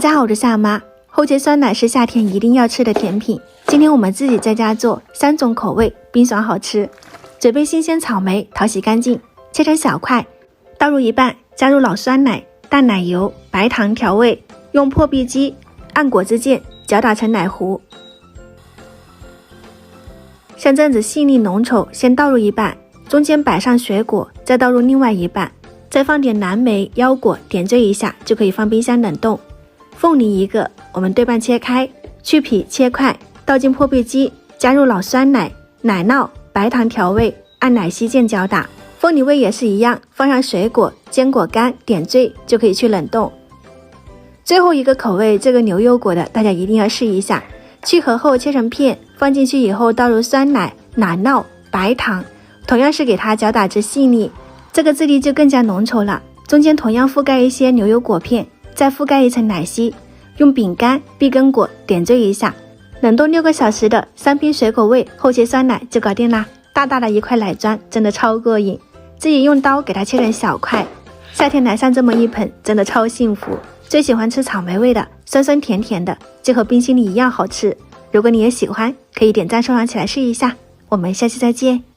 大家好，我是夏妈。厚切酸奶是夏天一定要吃的甜品。今天我们自己在家做3种口味，冰爽好吃。准备新鲜草莓，淘洗干净，切成小块，倒入一半，加入老酸奶、淡奶油、白糖调味，用破壁机按果汁键搅打成奶糊。像这样子细腻浓稠，先倒入一半，中间摆上水果，再倒入另外一半，再放点蓝莓、腰果，点缀一下就可以放冰箱冷冻。凤梨1个，我们对半切开，去皮切块，倒进破壁机，加入老酸奶、奶酪、白糖调味，按奶昔键搅打。凤梨味也是一样，放上水果、坚果干，点缀就可以去冷冻。最后一个口味，这个牛油果的大家一定要试一下。去核后切成片，放进去以后倒入酸奶、奶酪、白糖，同样是给它搅打至细腻，这个质地就更加浓稠了。中间同样覆盖一些牛油果片，再覆盖一层奶昔，用饼干、碧根果点缀一下。冷冻6个小时的3瓶水果味厚切酸奶就搞定啦！大大的一块奶砖，真的超过瘾。自己用刀给它切成小块，夏天来上这么一盆，真的超幸福。最喜欢吃草莓味的，酸酸甜甜的，就和冰淇淋一样好吃。如果你也喜欢，可以点赞收藏起来试一下。我们下期再见。